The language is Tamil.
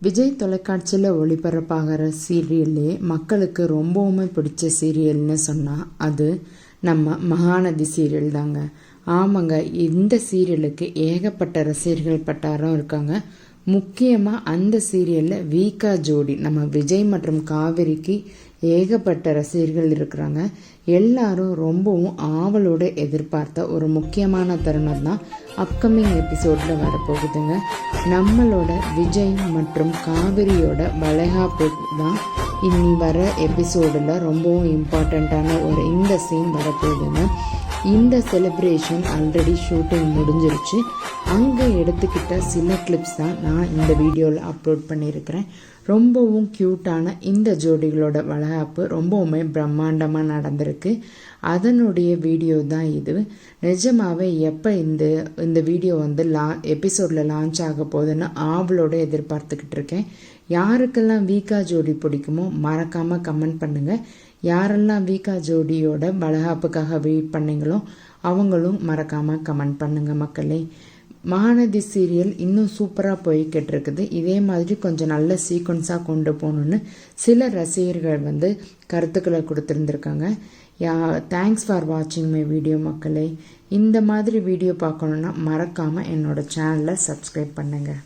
விஜய் தொலைக்காட்சியில் ஒளிபரப்பாகிற சீரியல்லே மக்களுக்கு ரொம்பவுமே பிடிச்ச சீரியல்னு சொன்னால் அது நம்ம மகாநதி சீரியல் தாங்க. ஆமாங்க, இந்த சீரியலுக்கு ஏகப்பட்ட ரசிகர்கள் பட்டாரம் இருக்காங்க. முக்கியமாக அந்த சீரியலில் வீக்கா ஜோடி நம்ம விஜய் மற்றும் காவேரிக்கு ஏகப்பட்ட ரசிகர்கள் இருக்கிறாங்க. எல்லாரும் ரொம்பவும் ஆவலோடு எதிர்பார்த்த ஒரு முக்கியமான தருணம் தான் அப்கமிங் எபிசோடில் வரப்போகுதுங்க. நம்மளோட விஜய் மற்றும் காவிரியோட வளைகாப்பு தான் இனி வர எபிசோடில் ரொம்பவும் இம்பார்ட்டண்ட்டான ஒரு இந்த சீன் வரப்போகுதுங்க. இந்த செலிப்ரேஷன் ஆல்ரெடி ஷூட்டிங் முடிஞ்சிருச்சு. அங்கே எடுத்துக்கிட்ட சில கிளிப்ஸ் தான் நான் இந்த வீடியோவில் அப்லோட் பண்ணியிருக்கிறேன். ரொம்பவும் க்யூட்டான இந்த ஜோடிகளோட வளைகாப்பு ரொம்பவுமே பிரம்மாண்டமாக நடந்திருக்கு. அதனுடைய வீடியோ தான் இது. நிஜமாகவே எப்போ இந்த வீடியோ வந்து எபிசோடில் லான்ச் ஆக போகுதுன்னு ஆவலோடு எதிர்பார்த்துக்கிட்டு இருக்கேன். யாருக்கெல்லாம் வீக்கா ஜோடி பிடிக்குமோ மறக்காமல் கமெண்ட் பண்ணுங்கள். யாரெல்லாம் வீக்கா ஜோடியோட வளைகாப்புக்காக வெயிட் பண்ணீங்களோ அவங்களும் மறக்காமல் கமெண்ட் பண்ணுங்கள் மக்களே. மகாநதி சீரியல் இன்னும் சூப்பராக போய்கிட்டு இருக்குது. இதே மாதிரி கொஞ்சம் நல்ல சீக்வன்ஸாக கொண்டு போகணுன்னு சில ரசிகர்கள் வந்து கருத்துக்களை கொடுத்துருந்துருக்காங்க. தேங்க்ஸ் ஃபார் வாட்சிங் மை வீடியோ மக்களே. இந்த மாதிரி வீடியோ பார்க்கணுன்னா மறக்காமல் என்னோட சேனலை சப்ஸ்கிரைப் பண்ணுங்கள்.